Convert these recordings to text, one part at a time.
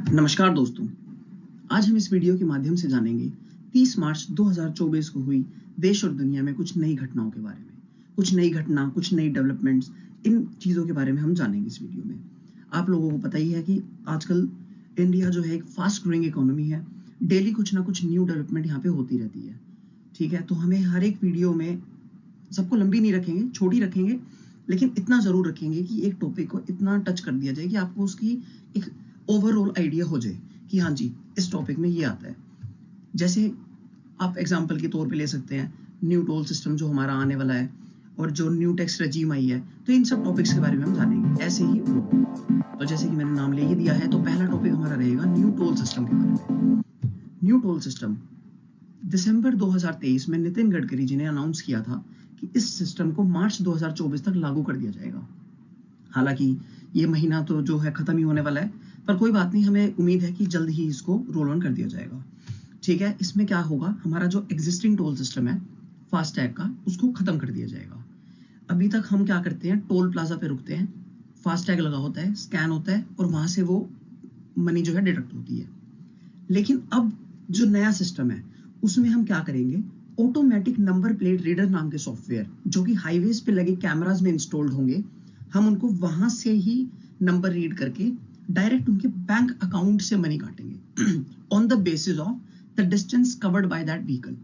नमस्कार दोस्तों, आज हम इस वीडियो के माध्यम से जानेंगे 30 मार्च 2024 को हुई देश और दुनिया में कुछ नई घटनाओं के बारे में। कुछ नई घटना, कुछ नई डेवलपमेंट्स, इन चीज़ों के बारे में हम जानेंगे इस वीडियो में। आप लोगों को पता ही है कि आजकल इंडिया जो है एक फास्ट ग्रोइंग इकोनॉमी है। डेली कुछ ना कुछ न्यू डेवलपमेंट यहाँ पे होती रहती है। ठीक है, तो हमें हर एक वीडियो में सबको लंबी नहीं रखेंगे, छोटी रखेंगे, लेकिन इतना ज़रूर रखेंगे कि एक टॉपिक को इतना टच कर दिया जाए कि आपको उसकी एक ओवरऑल आइडिया हो जाए कि हाँ जी, इस टॉपिक में ये आता है। जैसे आप एग्जांपल के तौर पे ले सकते हैं न्यू टोल सिस्टम जो हमारा आने वाला है, और जो न्यू टैक्स रेजीम आई है, तो इन सब टॉपिक्स के बारे में हम जानेंगे ऐसे ही। तो जैसे कि मैंने नाम ले ही दिया है, तो पहला टॉपिक हमारा रहेगा न्यू टोल सिस्टम के बारे में। न्यू टोल सिस्टम दिसंबर 2023 में नितिन गडकरी जी ने अनाउंस किया था कि इस सिस्टम को मार्च 2024 तक लागू कर दिया जाएगा। हालांकि ये महीना तो जो है खत्म ही होने वाला है, पर कोई बात नहीं, हमें उम्मीद है कि जल्द ही इसको रोल ऑन कर दिया जाएगा। ठीक है, इसमें क्या होगा, हमारा जो एग्जिस्टिंग टोल सिस्टम है फास्टैग का, उसको खत्म कर दिया जाएगा। अभी तक हम क्या करते हैं, टोल प्लाजा पे रुकते हैं, फास्टैग लगा होता है, स्कैन होता है और वहां से वो मनी जो है डिडक्ट होती है। लेकिन अब जो नया सिस्टम है उसमें हम क्या करेंगे, ऑटोमेटिक नंबर प्लेट रीडर नाम के सॉफ्टवेयर जो कि हाईवेज पे लगे कैमराज में इंस्टॉल्ड होंगे, हम उनको वहां से ही नंबर रीड करके डायरेक्ट उनके बैंक अकाउंट से मनी काटेंगे on the basis of the distance covered by that vehicle.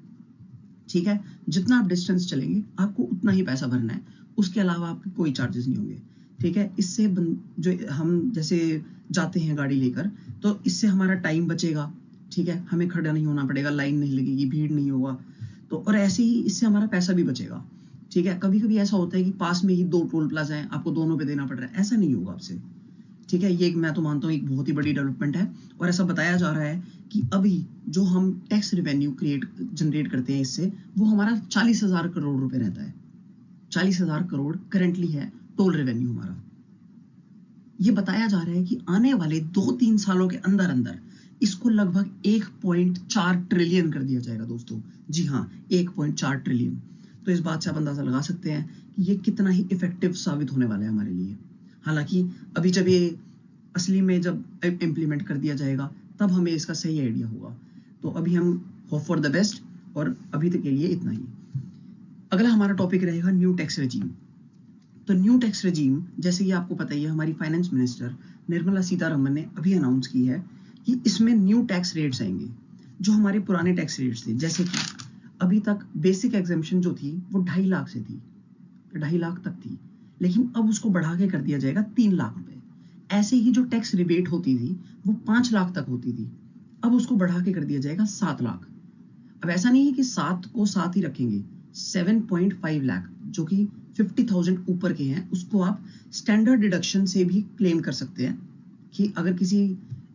ठीक है, जितना आप डिस्टेंस चलेंगे आपको उतना ही पैसा भरना है, उसके अलावा आपके कोई चार्जेस नहीं होंगे। ठीक है, इससे जो हम जैसे जाते हैं गाड़ी लेकर, तो इससे हमारा टाइम बचेगा। ठीक है, हमें खड़ा नहीं होना पड़ेगा, लाइन नहीं लगेगी, भीड़ नहीं होगा, तो और ऐसे ही इससे हमारा पैसा भी बचेगा। ठीक है, कभी कभी ऐसा होता है कि पास में ही 2 टोल प्लाजा हैं, आपको दोनों पे देना पड़ रहा है, ऐसा नहीं होगा आपसे। ठीक है, ये मैं तो मानता हूँ एक बहुत ही बड़ी डेवलपमेंट है, और ऐसा बताया जा रहा है कि अभी जो हम टैक्स रेवेन्यू जनरेट करते हैं इससे, वो हमारा 40,000 करोड़ रुपए रहता है। 40,000 करोड़ करेंटली है टोल रेवेन्यू हमारा। ये बताया जा रहा है कि आने वाले 2-3 सालों के अंदर अंदर इसको लगभग 1.4 ट्रिलियन कर दिया जाएगा दोस्तों। जी हाँ, 1.4 ट्रिलियन। तो इस बात से आप अंदाजा लगा सकते हैं कि ये कितना ही इफेक्टिव साबित होने वाला है हमारे लिए। हालांकि अभी जब ये असली में जब इम्प्लीमेंट कर दिया जाएगा, तब हमें इसका सही आइडिया होगा। तो अभी हम होप फॉर द बेस्ट, और अभी तक के लिए इतना ही। अगला हमारा टॉपिक रहेगा न्यू टैक्स रेजीम। तो न्यू टैक्स रेजीम, जैसे कि आपको पता ही है, हमारी फाइनेंस मिनिस्टर निर्मला सीतारमन ने अभी अनाउंस की है कि इसमें न्यू टैक्स रेट्स आएंगे जो हमारे पुराने टैक्स रेट्स थे। जैसे कि अभी तक बेसिक एग्जेम्पशन जो थी वो 2.5 लाख से थी, 2.5 लाख तक थी, लेकिन अब उसको बढ़ा के कर दिया जाएगा 3 लाख रुपए। ऐसे ही जो टैक्स रिबेट होती थी वो 5 लाख तक होती थी, अब उसको बढ़ा के कर दिया जाएगा 7 लाख। अब ऐसा नहीं है कि 7 को 7 ही रखेंगे, 7.5 लाख जो कि 50,000 ऊपर के हैं, उसको आप स्टैंडर्ड डिडक्शन से भी क्लेम कर सकते हैं कि अगर किसी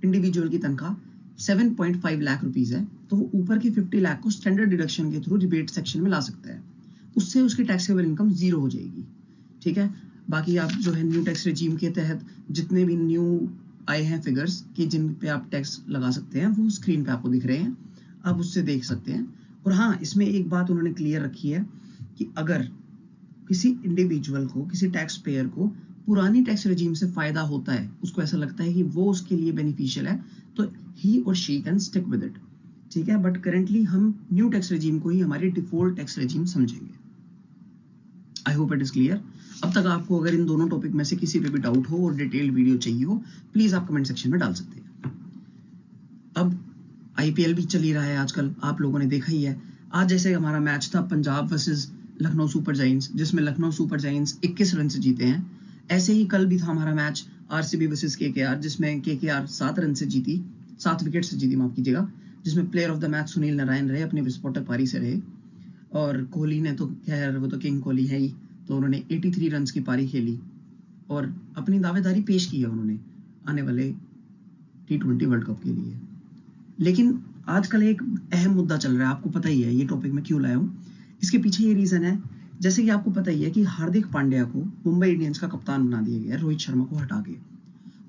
इंडिविजुअल की तनख्वाह 7.5 लाख रुपीज है, तो वो ऊपर के 50 लाख को स्टैंडर्ड डिडक्शन के थ्रू रिबेट सेक्शन में ला सकता है। उससे उसकी टैक्सेबल इनकम 0 हो जाएगी। ठीक है, बाकी आप जो है न्यू टैक्स रेजीम के तहत जितने भी न्यू आए हैं फिगर्स कि जिन पे आप टैक्स लगा सकते हैं, वो स्क्रीन पे आपको दिख रहे हैं, आप उससे देख सकते हैं। और हाँ, इसमें एक बात उन्होंने क्लियर रखी है कि अगर किसी इंडिविजुअल को, किसी टैक्स पेयर को पुरानी टैक्स रेजीम से फायदा होता है, उसको ऐसा लगता है कि वो उसके लिए बेनिफिशियल है, तो ही और she can stick with it. ठीक है, बट करेंटली हम न्यू टैक्स रेजीम को ही हमारी डिफॉल्ट टैक्स रेजीम समझेंगे। I hope it is clear. अब तक आपको अगर इन दोनों टॉपिक में से किसी पे भी डाउट हो और डिटेल वीडियो चाहिए हो, प्लीज आप कमेंट सेक्शन में डाल सकते हैं। अब आईपीएल भी चल ही रहा है आजकल, आप लोगों ने देखा ही है। आज जैसे हमारा मैच था Punjab versus Lucknow super giants, जिसमें लखनऊ सुपर जायंट्स 21 रन से जीते हैं। ऐसे ही कल भी था हमारा मैच आरसीबी वर्सेस केकेआर, जिसमें केकेआर 7 रन से जीती, 7 विकेट से जीती, माफ कीजिएगा, जिसमें player of the match Sunil Narayan रहे, अपनी विस्फोटक पारी से रहे। और कोहली ने तो खैर, वो तो किंग कोहली है ही, तो उन्होंने 83 रन की पारी खेली और अपनी दावेदारी पेश की है उन्होंने आने वाले T20 वर्ल्ड कप के लिए। लेकिन आजकल एक अहम मुद्दा चल रहा है, आपको पता ही है ये टॉपिक मैं क्यों लाया हूँ। इसके पीछे ये रीजन है, जैसे कि आपको पता ही है कि हार्दिक पांड्या को मुंबई इंडियंस का कप्तान बना दिया गया रोहित शर्मा को हटा के।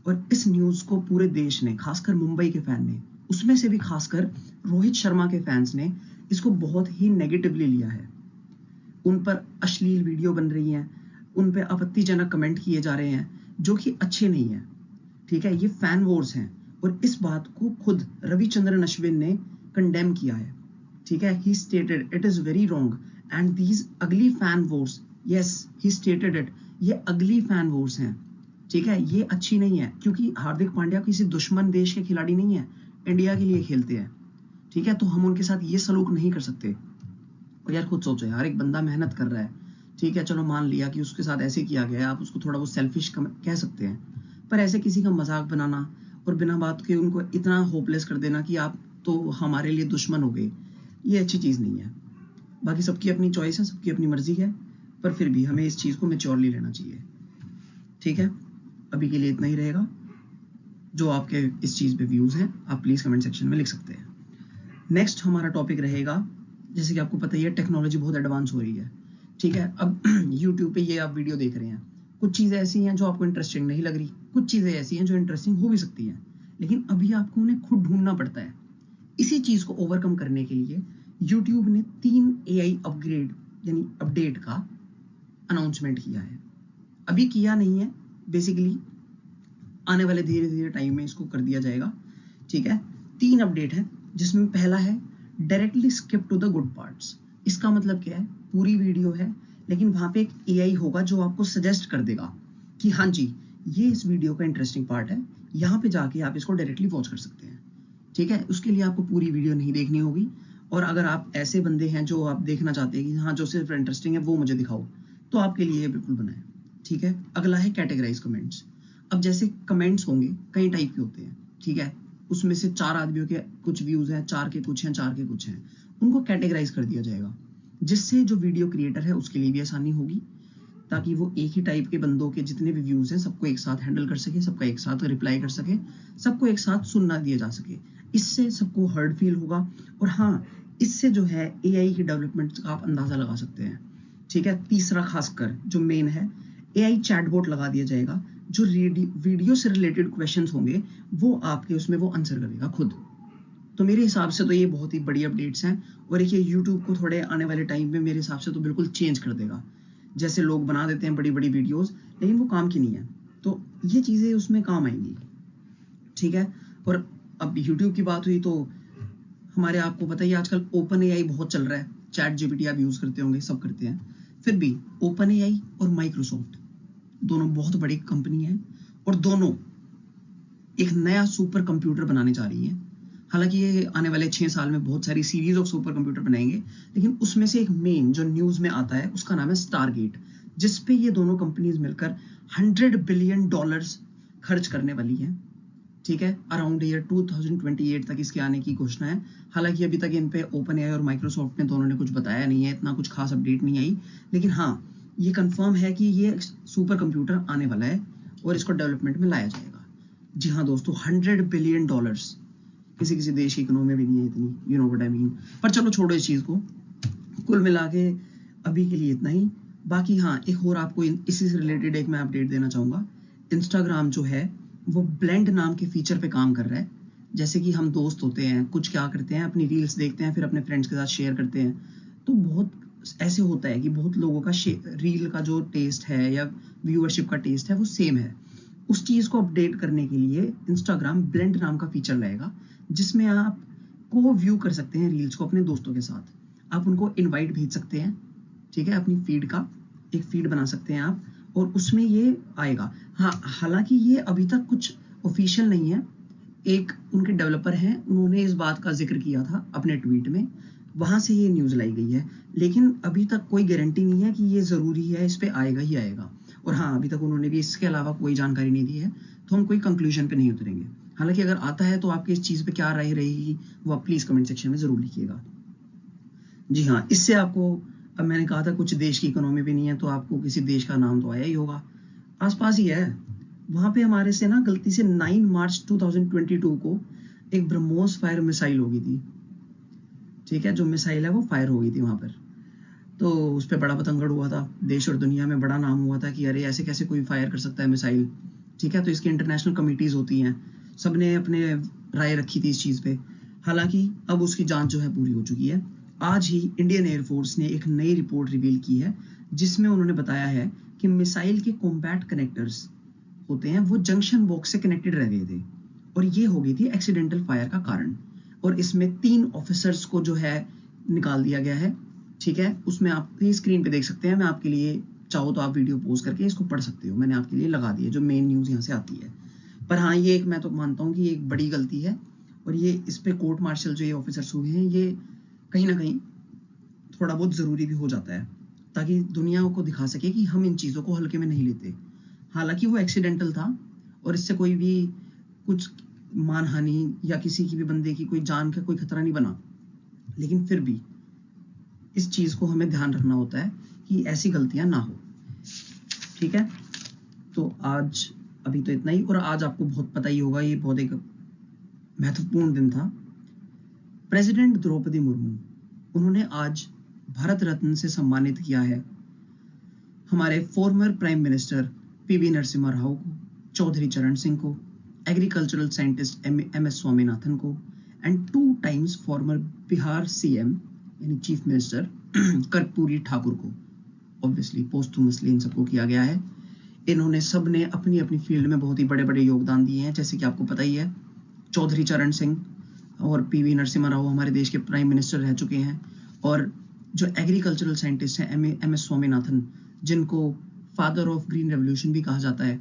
और इस न्यूज को पूरे देश ने, खासकर मुंबई के फैन ने, उसमें से भी खासकर रोहित शर्मा के फैंस ने इसको बहुत ही नेगेटिवली लिया है। उन पर अश्लील वीडियो बन रही हैं, उन पे आपत्तिजनक कमेंट किए जा रहे हैं जो कि अच्छे नहीं है। ठीक है, ये फैन वॉर्स हैं और इस बात को खुद रविचंद्रन अश्विन ने कंडेम किया है, ठीक है। He stated it is very wrong and these ugly fan wars, yes he stated it, ये अगली फैन वॉर्स हैं, ठीक है। ये अच्छी नहीं है, क्योंकि हार्दिक पांड्या किसी दुश्मन देश के खिलाड़ी नहीं है, इंडिया के लिए खेलते हैं, ठीक है। तो हम उनके साथ ये सलूक नहीं कर सकते। और यार खुद सोचो यार, एक बंदा मेहनत कर रहा है, ठीक है, चलो मान लिया कि उसके साथ ऐसे किया गया है, आप उसको थोड़ा बहुत सेल्फिश कह सकते हैं, पर ऐसे किसी का मजाक बनाना और बिना बात के उनको इतना होपलेस कर देना कि आप तो हमारे लिए दुश्मन हो गए, ये अच्छी चीज़ नहीं है। बाकी सबकी अपनी चॉइस है, सबकी अपनी मर्जी है, पर फिर भी हमें इस चीज़ को मैच्योरली लेना चाहिए, ठीक है। अभी के लिए इतना ही रहेगा। जो आपके इस चीज़ पे व्यूज़ हैं आप प्लीज़ कमेंट सेक्शन में लिख सकते हैं। नेक्स्ट हमारा टॉपिक रहेगा, जैसे कि आपको पता ही है टेक्नोलॉजी बहुत एडवांस हो रही है, ठीक है। अब यूट्यूब पे ये आप वीडियो देख रहे हैं, कुछ चीज़ें ऐसी हैं जो आपको इंटरेस्टिंग नहीं लग रही, कुछ चीज़ें ऐसी हैं जो इंटरेस्टिंग हो भी सकती हैं, लेकिन अभी आपको उन्हें खुद ढूंढना पड़ता है। इसी चीज़ को ओवरकम करने के लिए यूट्यूब ने 3 AI अपग्रेड यानी अपडेट का अनाउंसमेंट किया है। अभी किया नहीं है, बेसिकली आने वाले धीरे धीरे टाइम में इसको कर दिया जाएगा, ठीक है। 3 अपडेट है, जिसमें पहला है directly skip to the good parts. इसका मतलब क्या है, पूरी वीडियो है लेकिन वहां पे एक AI होगा जो आपको सजेस्ट कर देगा कि हाँ जी ये इस वीडियो का इंटरेस्टिंग पार्ट है, यहाँ पे जाके आप इसको डायरेक्टली वॉच कर सकते हैं, ठीक है। उसके लिए आपको पूरी वीडियो नहीं देखनी होगी, और अगर आप ऐसे बंदे हैं जो आप देखना चाहते हैं कि हाँ जो सिर्फ इंटरेस्टिंग है वो मुझे दिखाओ, तो आपके लिए बिल्कुल बना है, ठीक है। अगला है कैटेगराइज कमेंट्स। अब जैसे कमेंट्स होंगे कई टाइप के होते हैं, ठीक है, उसमें से 4 आदमियों के कुछ व्यूज हैं, 4 के कुछ हैं, 4 के कुछ हैं, उनको कैटेगराइज कर दिया जाएगा, जिससे जो वीडियो क्रिएटर है उसके लिए भी आसानी होगी, ताकि वो एक ही टाइप के बंदों के जितने भी व्यूज हैं सबको एक साथ हैंडल कर सके, सबका एक साथ रिप्लाई कर सके, सबको एक साथ सुनना दिया जा सके। इससे सबको हर्ड फील होगा, और हाँ इससे जो है AI की डेवलपमेंट का आप अंदाजा लगा सकते हैं, ठीक है। तीसरा खासकर जो मेन है, AI चैटबॉट लगा दिया जाएगा, जो वीडियो से रिलेटेड क्वेश्चंस होंगे वो आपके उसमें वो आंसर करेगा खुद। तो मेरे हिसाब से तो ये बहुत ही बड़ी अपडेट्स हैं, और एक ये यूट्यूब को थोड़े आने वाले टाइम में मेरे हिसाब से तो बिल्कुल चेंज कर देगा। जैसे लोग बना देते हैं बड़ी बड़ी वीडियोस, लेकिन वो काम की नहीं है, तो ये चीज़ें उसमें काम आएंगी, ठीक है। और अब यूट्यूब की बात हुई तो हमारे आपको पता ही आजकल ओपन AI बहुत चल रहा है, चैट GPT आप यूज़ करते होंगे, सब करते हैं। फिर भी ओपन AI और माइक्रोसॉफ्ट दोनों बहुत बड़ी कंपनी है, और दोनों एक नया सुपर कंप्यूटर बनाने जा रही है। हालांकि ये आने वाले 6 साल में बहुत सारी सीरीज ऑफ सुपर कंप्यूटर बनाएंगे, लेकिन उसमें से एक मेन जो न्यूज में आता है उसका नाम है स्टारगेट, जिसपे ये दोनों कंपनीज मिलकर $100 बिलियन खर्च करने वाली है, ठीक है। अराउंड ईयर 2028 तक इसके आने की घोषणा है। हालांकि अभी तक इन पे ओपन AI और माइक्रोसॉफ्ट ने दोनों ने कुछ बताया नहीं है, इतना कुछ खास अपडेट नहीं आई, लेकिन हाँ ये कंफर्म है कि ये सुपर कंप्यूटर आने वाला है और इसको डेवलपमेंट में लाया जाएगा। जी हाँ दोस्तों, $100 बिलियन किसी किसी देश की इकोनॉमी भी नहीं है इतनी, you know what I mean. पर चलो छोड़ो इस चीज को, कुल मिला के अभी के लिए इतना ही। बाकी हाँ एक और आपको इसी से रिलेटेड एक मैं अपडेट देना चाहूंगा। इंस्टाग्राम जो है वो ब्लेंड नाम के फीचर पे काम कर रहा है। जैसे कि हम दोस्त होते हैं, कुछ क्या करते हैं, अपनी रील्स देखते हैं, फिर अपने फ्रेंड्स के साथ शेयर करते हैं, तो बहुत ऐसे होता है कि बहुत लोगों का रील का जो टेस्ट है या व्यूअरशिप का टेस्ट है वो सेम है। उस चीज को अपडेट करने के लिए इंस्टाग्राम ब्लेंड नाम का फीचर लाएगा, जिसमें आप को व्यू कर सकते हैं रील्स को अपने दोस्तों के साथ। आप उनको इनवाइट भेज सकते हैं, ठीक है, अपनी फीड का एक फीड बना सकते हैं आप, और उसमें ये आएगा। हाँ हालांकि ये अभी तक कुछ ऑफिशियल नहीं है, एक उनके डेवलपर हैं उन्होंने इस बात का जिक्र किया था अपने ट्वीट में, वहां से ये न्यूज लाई गई है, लेकिन अभी तक कोई गारंटी नहीं है कि ये जरूरी है इस पे आएगा ही आएगा। और हाँ अभी तक उन्होंने भी इसके अलावा कोई जानकारी नहीं दी है, तो हम कोई कंक्लूजन पे नहीं उतरेंगे। हालांकि अगर आता है तो आपकी इस चीज पे क्या राय रहेगी वो आप प्लीज कमेंट सेक्शन में जरूर लिखिएगा। जी हाँ, इससे आपको, अब मैंने कहा था कुछ देश की इकोनॉमी भी नहीं है, तो आपको किसी देश का नाम तो आया ही होगा, आसपास ही है। वहां पे हमारे से ना गलती से 9 मार्च 2022 को एक ब्रह्मोस फायर मिसाइल हो गई थी, ठीक है, जो मिसाइल है वो फायर हो गई थी वहां पर, तो उस पर बड़ा पतंगड़ हुआ था, देश और दुनिया में बड़ा नाम हुआ था कि अरे ऐसे कैसे कोई फायर कर सकता है मिसाइल, ठीक है। तो इसकी इंटरनेशनल कमिटीज होती हैं, सबने अपने राय रखी थी इस चीज पे। हालांकि अब उसकी जांच जो है पूरी हो चुकी है। आज ही इंडियन एयरफोर्स ने एक नई रिपोर्ट रिवील की है, जिसमें उन्होंने बताया है कि मिसाइल के कॉम्बैट कनेक्टर्स होते हैं वो जंक्शन बॉक्स से कनेक्टेड रह गए थे, और ये हो गई थी एक्सीडेंटल फायर का कारण। और इसमें 3 ऑफिसर्स को जो है निकाल दिया गया है, ठीक है। उसमें आप स्क्रीन पे देख सकते हैं, मैं आपके लिए चाहो तो आप वीडियो पॉज करके इसको पढ़ सकते हो, मैंने आपके लिए लगा दी है जो मेन न्यूज़ यहाँ से आती है। पर हाँ, ये एक मैं तो मानता हूँ कि ये एक बड़ी गलती है, और ये इस पे कोर्ट मार्शल जो ये ऑफिसर्स हुए हैं, ये कहीं ना कहीं थोड़ा बहुत ज़रूरी भी हो जाता है, ताकि दुनिया को दिखा सके कि हम इन चीज़ों को हल्के में नहीं लेते। हालांकि वो एक्सीडेंटल था और इससे कोई भी कुछ मानहानि या किसी की भी बंदे की कोई जान का कोई खतरा नहीं बना, लेकिन फिर भी इस चीज़ को हमें ध्यान रखना होता है कि ऐसी गलतियां ना हो, ठीक है। तो आज अभी तो इतना ही, और आज आपको बहुत पता ही होगा, ये बहुत एक महत्वपूर्ण दिन था। प्रेसिडेंट द्रौपदी मुर्मू, उन्होंने आज भारत रत्न से सम्मानित किया है हमारे former prime minister PV Narasimha Rao को, चौधरी चरण सिंह को, एग्रीकल्चरल साइंटिस्ट एम.एस. स्वामीनाथन को, and 2 times former Bihar CM यानी चीफ मिनिस्टर कर्पूरी ठाकुर को। ऑब्वियसली पोस्टुमसली इन सबको किया गया है। इन्होंने सब ने अपनी अपनी फील्ड में बहुत ही बड़े बड़े योगदान दिए हैं, जैसे कि आपको पता ही है चौधरी चरण सिंह और पीवी नरसिम्हा राव हमारे देश के प्राइम मिनिस्टर रह चुके हैं, और जो एग्रीकल्चरल साइंटिस्ट हैं एम.एस. स्वामीनाथन, जिनको फादर ऑफ ग्रीन रेवोल्यूशन भी कहा जाता है,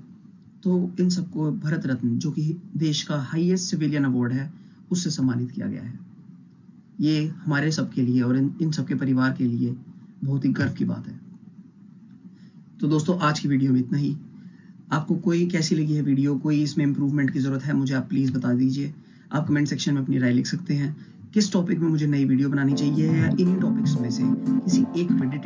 तो इन सबको भारत रत्न, जो कि देश का हाईएस्ट सिविलियन अवार्ड है, उससे सम्मानित किया गया है। ये हमारे सबके लिए और इन सबके परिवार के लिए बहुत ही गर्व की बात है। तो दोस्तों, आज की वीडियो में इतना ही। आपको कोई कैसी लगी है वीडियो, कोई इसमें इंप्रूवमेंट की जरूरत है, मुझे आप प्लीज़ बता दीजिए। आप कमेंट सेक्शन में अपनी राय लिख सकते हैं। किस टॉपिक में मुझे नई वीडियो बनानी चाहिए, या इन्हीं टॉपिक्स में से किसी एक पे डिटेल